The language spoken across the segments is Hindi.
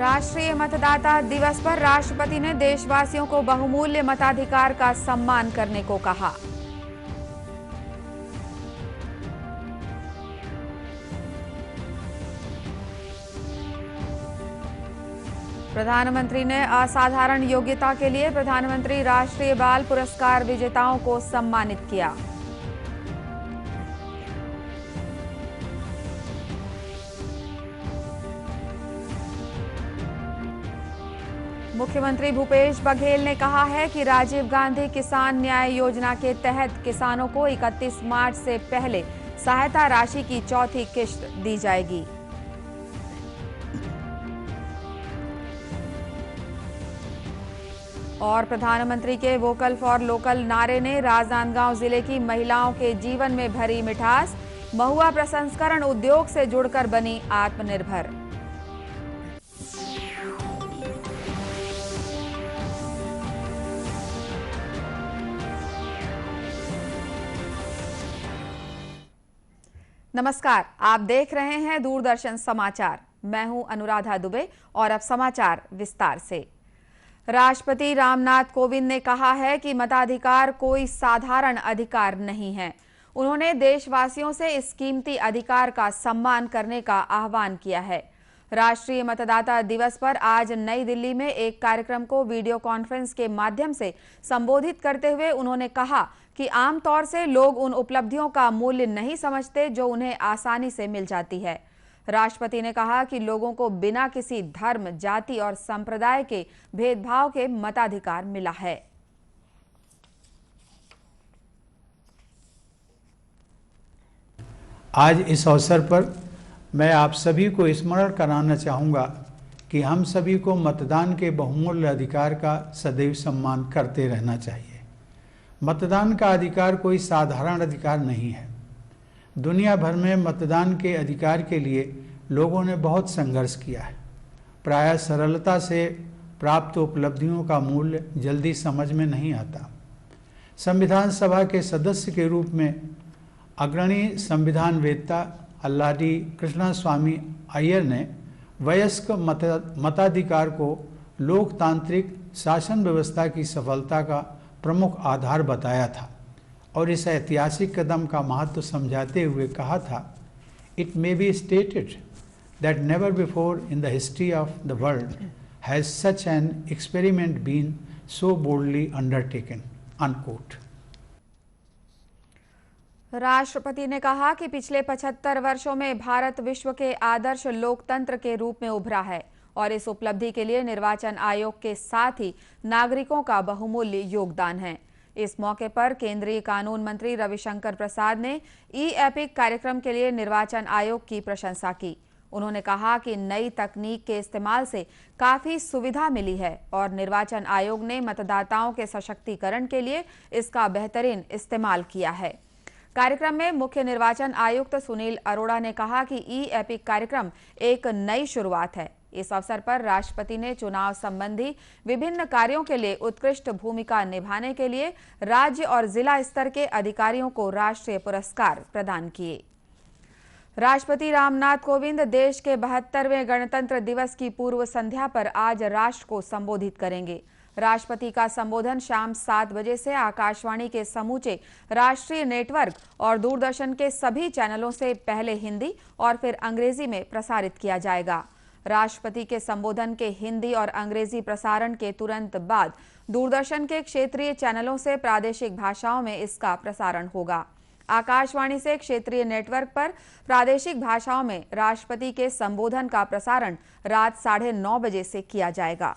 राष्ट्रीय मतदाता दिवस पर राष्ट्रपति ने देशवासियों को बहुमूल्य मताधिकार का सम्मान करने को कहा। प्रधानमंत्री ने असाधारण योग्यता के लिए प्रधानमंत्री राष्ट्रीय बाल पुरस्कार विजेताओं को सम्मानित किया। मुख्यमंत्री भूपेश बघेल ने कहा है कि राजीव गांधी किसान न्याय योजना के तहत किसानों को 31 मार्च से पहले सहायता राशि की चौथी किश्त दी जाएगी। और प्रधानमंत्री के वोकल फॉर लोकल नारे ने राजनांदगांव जिले की महिलाओं के जीवन में भरी मिठास। महुआ प्रसंस्करण उद्योग से जुड़कर बनी आत्मनिर्भर। नमस्कार, आप देख रहे हैं दूरदर्शन समाचार। मैं हूं अनुराधा दुबे और अब समाचार विस्तार से। राष्ट्रपति रामनाथ कोविंद ने कहा है कि मताधिकार कोई साधारण अधिकार नहीं है। उन्होंने देशवासियों से इस कीमती अधिकार का सम्मान करने का आह्वान किया है। राष्ट्रीय मतदाता दिवस पर आज नई दिल्ली में एक कार्यक्रम को वीडियो कॉन्फ्रेंस के माध्यम से संबोधित करते हुए उन्होंने कहा कि आमतौर से लोग उन उपलब्धियों का मूल्य नहीं समझते जो उन्हें आसानी से मिल जाती है। राष्ट्रपति ने कहा कि लोगों को बिना किसी धर्म, जाति और संप्रदाय के भेदभाव के मताधिकार मिला है। आज इस अवसर पर मैं आप सभी को स्मरण कराना चाहूँगा कि हम सभी को मतदान के बहुमूल्य अधिकार का सदैव सम्मान करते रहना चाहिए। मतदान का अधिकार कोई साधारण अधिकार नहीं है। दुनिया भर में मतदान के अधिकार के लिए लोगों ने बहुत संघर्ष किया है। प्रायः सरलता से प्राप्त उपलब्धियों का मूल्य जल्दी समझ में नहीं आता। संविधान सभा के सदस्य के रूप में अग्रणी संविधानवेत्ता अल्लाडी कृष्णस्वामी अय्यर ने वयस्क मताधिकार को लोकतांत्रिक शासन व्यवस्था की सफलता का प्रमुख आधार बताया था और इस ऐतिहासिक कदम का महत्व समझाते हुए कहा था, it may be stated that never before in the history of the world has such an experiment been so boldly undertaken, unquote. राष्ट्रपति ने कहा कि पिछले 75 वर्षों में भारत विश्व के आदर्श लोकतंत्र के रूप में उभरा है और इस उपलब्धि के लिए निर्वाचन आयोग के साथ ही नागरिकों का बहुमूल्य योगदान है। इस मौके पर केंद्रीय कानून मंत्री रविशंकर प्रसाद ने ई-एपिक कार्यक्रम के लिए निर्वाचन आयोग की प्रशंसा की। उन्होंने कहा कि नई तकनीक के इस्तेमाल से काफी सुविधा मिली है और निर्वाचन आयोग ने मतदाताओं के सशक्तिकरण के लिए इसका बेहतरीन इस्तेमाल किया है। कार्यक्रम में मुख्य निर्वाचन आयुक्त सुनील अरोड़ा ने कहा कि ई-एपिक कार्यक्रम एक नई शुरुआत है। इस अवसर पर राष्ट्रपति ने चुनाव संबंधी विभिन्न कार्यों के लिए उत्कृष्ट भूमिका निभाने के लिए राज्य और जिला स्तर के अधिकारियों को राष्ट्रीय पुरस्कार प्रदान किए। राष्ट्रपति रामनाथ कोविंद देश के 72वें गणतंत्र दिवस की पूर्व संध्या पर आज राष्ट्र को संबोधित करेंगे। राष्ट्रपति का संबोधन शाम 7 बजे से आकाशवाणी के समूचे राष्ट्रीय नेटवर्क और दूरदर्शन के सभी चैनलों से पहले हिंदी और फिर अंग्रेजी में प्रसारित किया जाएगा। राष्ट्रपति के संबोधन के हिंदी और अंग्रेजी प्रसारण के तुरंत बाद दूरदर्शन के क्षेत्रीय चैनलों से प्रादेशिक भाषाओं में इसका प्रसारण होगा। आकाशवाणी से क्षेत्रीय नेटवर्क पर प्रादेशिक भाषाओं में राष्ट्रपति के संबोधन का प्रसारण रात 9:30 बजे से किया जाएगा।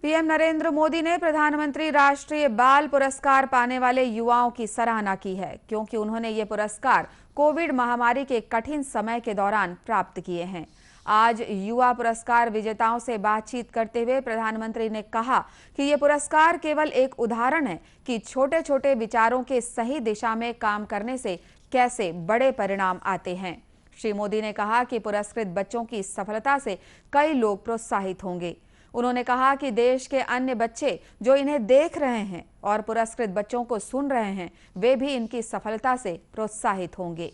पीएम नरेंद्र मोदी ने प्रधानमंत्री राष्ट्रीय बाल पुरस्कार पाने वाले युवाओं की सराहना की है, क्योंकि उन्होंने ये पुरस्कार कोविड महामारी के कठिन समय के दौरान प्राप्त किए हैं। आज युवा पुरस्कार विजेताओं से बातचीत करते हुए प्रधानमंत्री ने कहा कि ये पुरस्कार केवल एक उदाहरण है कि छोटे छोटे विचारों के सही दिशा में काम करने से कैसे बड़े परिणाम आते हैं। श्री मोदी ने कहा कि पुरस्कृत बच्चों की सफलता से कई लोग प्रोत्साहित होंगे। उन्होंने कहा कि देश के अन्य बच्चे जो इन्हें देख रहे हैं और पुरस्कृत बच्चों को सुन रहे हैं, वे भी इनकी सफलता से प्रोत्साहित होंगे।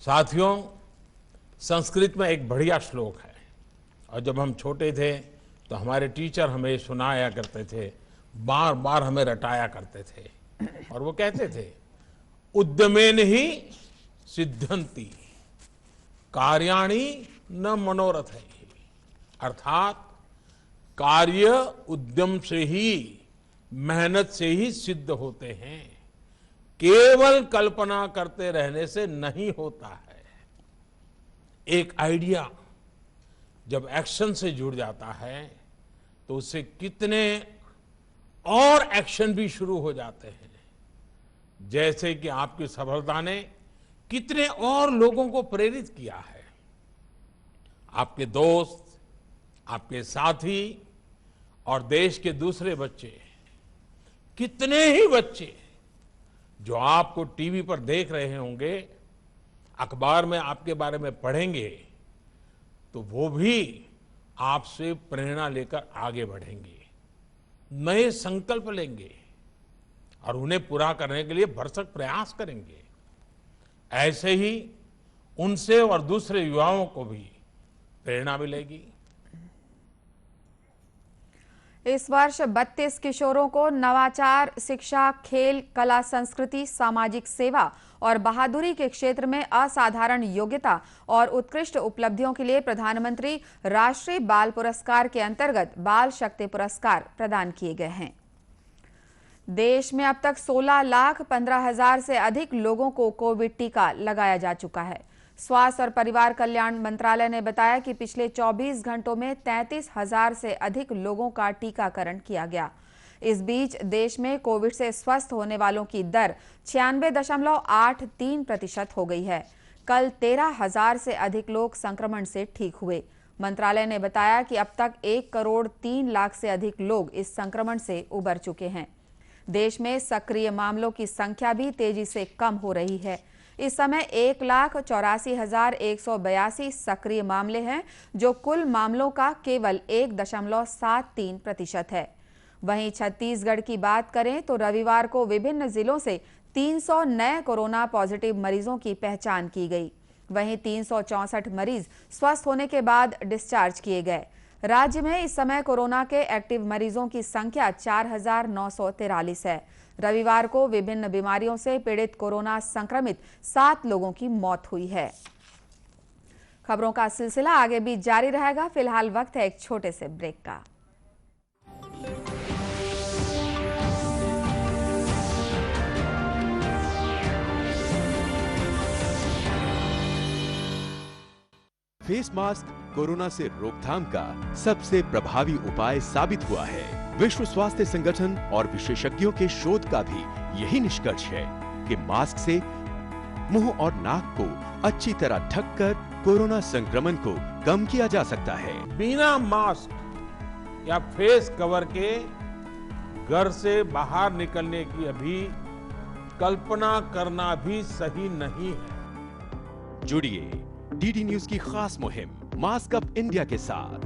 साथियों, संस्कृत में एक बढ़िया श्लोक है और जब हम छोटे थे तो हमारे टीचर हमें सुनाया करते थे, बार बार हमें रटाया करते थे और वो कहते थे, उद्यमेन ही सिद्ध्यन्ति कार्याणि न मनोरथ है। अर्थात कार्य उद्यम से ही, मेहनत से ही सिद्ध होते हैं, केवल कल्पना करते रहने से नहीं होता है। एक आइडिया जब एक्शन से जुड़ जाता है तो उससे कितने और एक्शन भी शुरू हो जाते हैं। जैसे कि आपकी सफलता ने कितने और लोगों को प्रेरित किया है। आपके दोस्त, आपके साथी और देश के दूसरे बच्चे, कितने ही बच्चे जो आपको टीवी पर देख रहे होंगे, अखबार में आपके बारे में पढ़ेंगे, तो वो भी आपसे प्रेरणा लेकर आगे बढ़ेंगे, नए संकल्प लेंगे और उन्हें पूरा करने के लिए भरसक प्रयास करेंगे। ऐसे ही उनसे और दूसरे युवाओं को भी प्रेरणा मिलेगी। इस वर्ष 32 किशोरों को नवाचार, शिक्षा, खेल, कला, संस्कृति, सामाजिक सेवा और बहादुरी के क्षेत्र में असाधारण योग्यता और उत्कृष्ट उपलब्धियों के लिए प्रधानमंत्री राष्ट्रीय बाल पुरस्कार के अंतर्गत बाल शक्ति पुरस्कार प्रदान किए गए हैं। देश में अब तक 16,15,000 से अधिक लोगों को कोविड टीका लगाया जा चुका है। स्वास्थ्य और परिवार कल्याण मंत्रालय ने बताया कि पिछले 24 घंटों में 33,000 से अधिक लोगों का टीकाकरण किया गया। इस बीच देश में कोविड से स्वस्थ होने वालों की दर 96.83% हो गई है। कल 13,000 से अधिक लोग संक्रमण से ठीक हुए। मंत्रालय ने बताया कि अब तक 1,03,00,000 से अधिक लोग इस संक्रमण से उबर चुके हैं। देश में सक्रिय मामलों की संख्या भी तेजी से कम हो रही है। इस समय 1,84,182 सक्रिय मामले हैं, जो कुल मामलों का केवल 1.73% है। वहीं छत्तीसगढ़ की बात करें तो रविवार को विभिन्न जिलों से 300 नए कोरोना पॉजिटिव मरीजों की पहचान की गई। वहीं 364 मरीज स्वस्थ होने के बाद डिस्चार्ज किए गए। राज्य में इस समय कोरोना के एक्टिव मरीजों की संख्या 4,943 है। रविवार को विभिन्न बीमारियों से पीड़ित कोरोना संक्रमित 7 लोगों की मौत हुई है। खबरों का सिलसिला आगे भी जारी रहेगा। फिलहाल वक्त है एक छोटे से ब्रेक का। फेस मास्क कोरोना से रोकथाम का सबसे प्रभावी उपाय साबित हुआ है। विश्व स्वास्थ्य संगठन और विशेषज्ञों के शोध का भी यही निष्कर्ष है कि मास्क से मुंह और नाक को अच्छी तरह ढककर कोरोना संक्रमण को कम किया जा सकता है। बिना मास्क या फेस कवर के घर से बाहर निकलने की अभी कल्पना करना भी सही नहीं है। जुड़िए डीडी न्यूज की खास मुहिम मास्क अप इंडिया के साथ।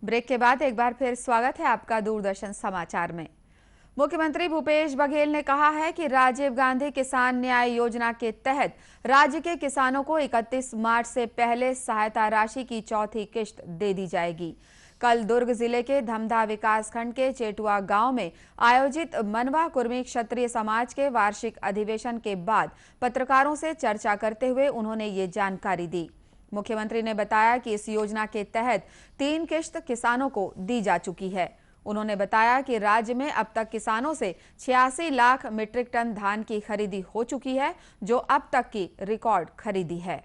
ब्रेक के बाद एक बार फिर स्वागत है आपका दूरदर्शन समाचार में। मुख्यमंत्री भूपेश बघेल ने कहा है कि राजीव गांधी किसान न्याय योजना के तहत राज्य के किसानों को 31 मार्च से पहले सहायता राशि की चौथी किश्त दे दी जाएगी। कल दुर्ग जिले के धमधा विकासखंड के चेटुआ गांव में आयोजित मनवा कुर्मी क्षत्रिय समाज के वार्षिक अधिवेशन के बाद पत्रकारों से चर्चा करते हुए उन्होंने ये जानकारी दी। मुख्यमंत्री ने बताया कि इस योजना के तहत 3 किश्त किसानों को दी जा चुकी है। उन्होंने बताया कि राज्य में अब तक किसानों से 86 लाख मीट्रिक टन धान की खरीदी हो चुकी है, जो अब तक की रिकॉर्ड खरीदी है।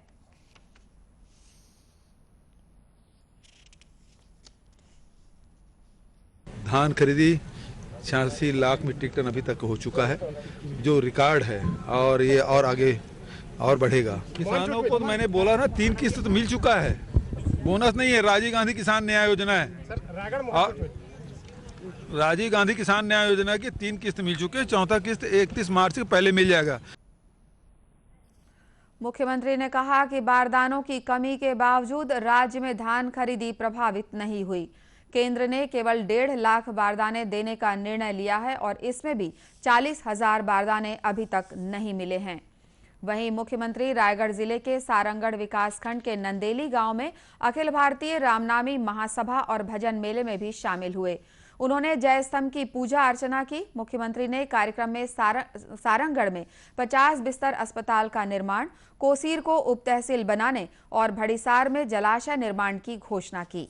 धान खरीदी 86 लाख मीट्रिक टन अभी तक हो चुका है, जो रिकॉर्ड है और ये और आगे और बढ़ेगा। किसानों को तो मैंने बोला ना 3 किस्त तो मिल चुका है, बोनस नहीं है। राजीव गांधी किसान न्याय योजना है और राजीव गांधी किसान न्याय योजना की 3 किस्त मिल चुके हैं। चौथा किस्त 31 मार्च से पहले मिल जाएगा। मुख्यमंत्री ने कहा कि बारदानों की कमी के बावजूद राज्य में धान खरीदी प्रभावित नहीं हुई। केंद्र ने केवल 1.5 लाख बारदाने देने का निर्णय लिया है और इसमें भी 40,000 बारदाने अभी तक नहीं मिले हैं। वहीं मुख्यमंत्री रायगढ़ जिले के सारंगढ़ विकासखंड के नंदेली गांव में अखिल भारतीय रामनामी महासभा और भजन मेले में भी शामिल हुए। उन्होंने जय स्तंभ की पूजा अर्चना की। मुख्यमंत्री ने कार्यक्रम में सारंगढ़ में 50 बिस्तर अस्पताल का निर्माण, कोसीर को उप तहसील बनाने और भड़िसार में जलाशय निर्माण की घोषणा की।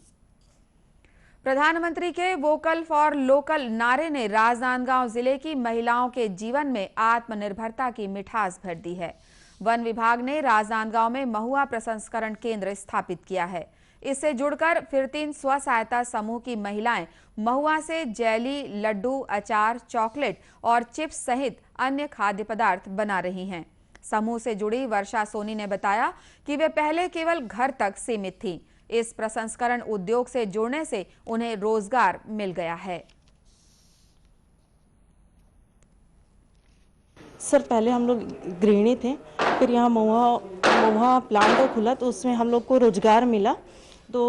प्रधानमंत्री के वोकल फॉर लोकल नारे ने राजनांदगांव जिले की महिलाओं के जीवन में आत्मनिर्भरता की मिठास भर दी है। वन विभाग ने राजनांदगांव में महुआ प्रसंस्करण केंद्र स्थापित किया है। इससे जुड़कर फिर 3 स्व सहायता समूह की महिलाएं महुआ से जेली, लड्डू, अचार, चॉकलेट और चिप्स सहित अन्य खाद्य पदार्थ बना रही हैं। समूह से जुड़ी वर्षा सोनी ने बताया कि वे पहले केवल घर तक सीमित थीं। इस प्रसंस्करण उद्योग से जुड़ने से उन्हें रोजगार मिल गया है। सर, पहले हम लोग गृहिणी थे, फिर यहाँ महुआ प्लांट खुला तो उसमें हम लोग को रोजगार मिला। तो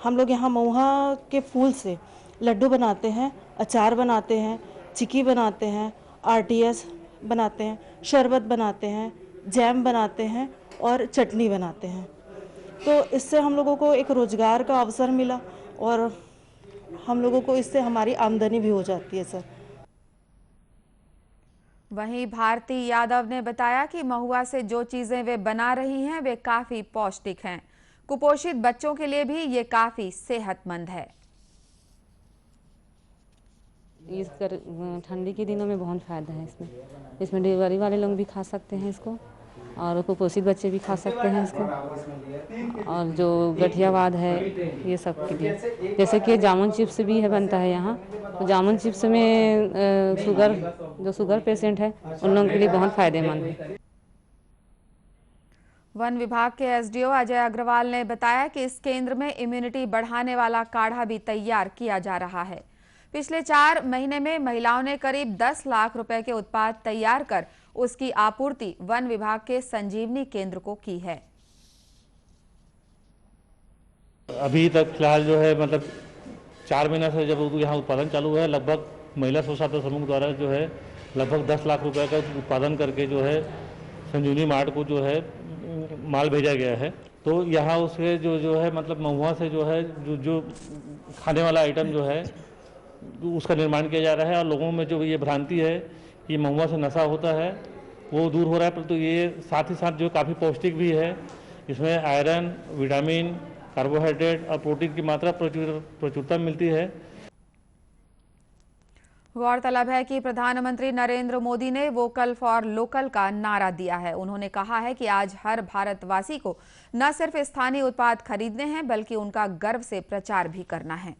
हम लोग यहाँ महुआ के फूल से लड्डू बनाते हैं, अचार बनाते हैं, चिक्की बनाते हैं, RTS बनाते हैं, शरबत बनाते हैं, जैम बनाते हैं और चटनी बनाते हैं। तो इससे हम लोगों को एक रोजगार का अवसर मिला और हम लोगों को इससे हमारी आमदनी भी हो जाती है सर। वहीं भारती यादव ने बताया कि महुआ से जो चीजें वे बना रही हैं वे काफी पौष्टिक हैं। कुपोषित बच्चों के लिए भी ये काफी सेहतमंद है। इस ठंडी के दिनों में बहुत फायदा है इसमें डिलीवरी वाले लोग भी खा सकते हैं इसको और कुपोषित बच्चे भी खा सकते हैं इसको, और जो गठियावाद है ये सब के लिए। जैसे कि जामुन चिप्स भी है बनता है यहाँ, तो जामुन चिप्स में जो शुगर पेशेंट है उन लोगों के लिए बहुत फायदेमंद है। वन विभाग के SDO अजय अग्रवाल ने बताया कि इस केंद्र में इम्यूनिटी बढ़ाने वाला काढ़ा भी तैयार किया जा रहा है। पिछले 4 महीने में महिलाओं ने करीब 10 लाख रुपए के उत्पाद तैयार कर उसकी आपूर्ति वन विभाग के संजीवनी केंद्र को की है। अभी तक फिलहाल जो है 4 महीना से जब यहाँ उत्पादन चालू है, लगभग महिला स्व सहायता समूह द्वारा जो है लगभग 10 लाख रुपए का उत्पादन करके जो है संजीवनी मार्ट को जो है माल भेजा गया है। तो यहाँ उसके जो है महुआ से जो है जो खाने वाला आइटम जो है उसका निर्माण किया जा रहा है और लोगों में जो ये भ्रांति है कि महुआ से नशा होता है वो दूर हो रहा है। परंतु ये साथ ही साथ जो काफ़ी पौष्टिक भी है, इसमें आयरन, विटामिन, कार्बोहाइड्रेट और प्रोटीन की मात्रा प्रचुरता मिलती है। गौरतलब है कि प्रधानमंत्री नरेंद्र मोदी ने वोकल फॉर लोकल का नारा दिया है। उन्होंने कहा है कि आज हर भारतवासी को न सिर्फ स्थानीय उत्पाद खरीदने हैं बल्कि उनका गर्व से प्रचार भी करना है।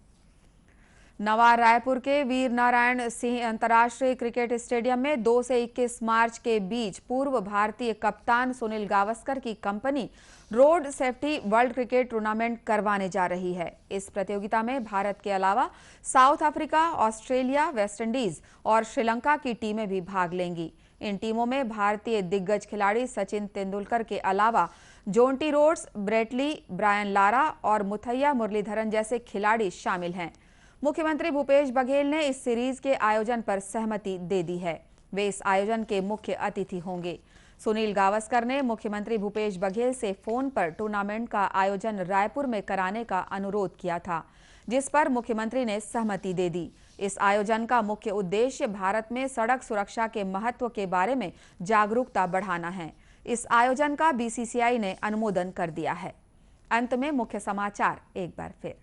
नवा रायपुर के वीर नारायण सिंह अंतर्राष्ट्रीय क्रिकेट स्टेडियम में 2 से 21 मार्च के बीच पूर्व भारतीय कप्तान सुनील गावस्कर की company road safety world cricket tournament करवाने जा रही है। इस प्रतियोगिता में भारत के अलावा south Africa, Australia, West Indies और श्रीलंका की टीमें भी भाग लेंगी। इन टीमों में भारतीय दिग्गज खिलाड़ी सचिन तेंदुलकर के अलावा Jonty Rhodes, Brett Lee, Brian Lara और मुथैया मुरलीधरन जैसे खिलाड़ी शामिल हैं। मुख्यमंत्री भूपेश बघेल ने इस सीरीज के आयोजन पर सहमति दे दी है। वे इस आयोजन के मुख्य अतिथि होंगे। सुनील गावस्कर ने मुख्यमंत्री भूपेश बघेल से फोन पर टूर्नामेंट का आयोजन रायपुर में कराने का अनुरोध किया था, जिस पर मुख्यमंत्री ने सहमति दे दी। इस आयोजन का मुख्य उद्देश्य भारत में सड़क सुरक्षा के महत्व के बारे में जागरूकता बढ़ाना है। इस आयोजन का BCCI ने अनुमोदन कर दिया है। अंत में मुख्य समाचार एक बार फिर।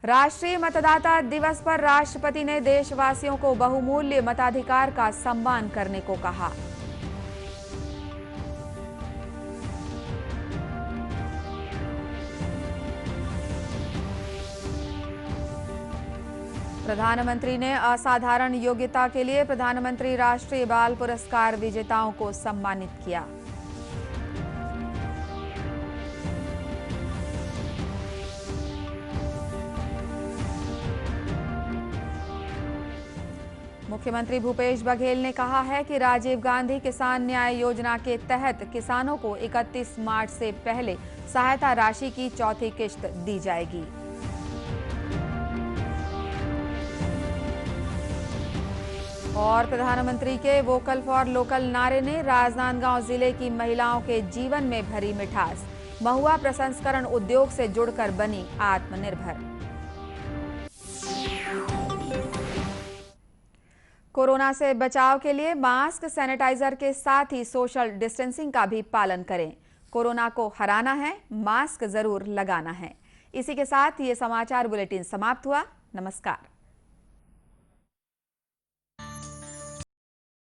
राष्ट्रीय मतदाता दिवस पर राष्ट्रपति ने देशवासियों को बहुमूल्य मताधिकार का सम्मान करने को कहा। प्रधानमंत्री ने असाधारण योग्यता के लिए प्रधानमंत्री राष्ट्रीय बाल पुरस्कार विजेताओं को सम्मानित किया। मुख्यमंत्री भूपेश बघेल ने कहा है कि राजीव गांधी किसान न्याय योजना के तहत किसानों को 31 मार्च से पहले सहायता राशि की चौथी किश्त दी जाएगी। और प्रधानमंत्री के वोकल फॉर लोकल नारे ने राजनांदगांव जिले की महिलाओं के जीवन में भरी मिठास। महुआ प्रसंस्करण उद्योग से जुड़कर बनी आत्मनिर्भर। कोरोना से बचाव के लिए मास्क, सैनिटाइजर के साथ ही सोशल डिस्टेंसिंग का भी पालन करें। कोरोना को हराना है, मास्क जरूर लगाना है। इसी के साथ ये समाचार बुलेटिन समाप्त हुआ। नमस्कार।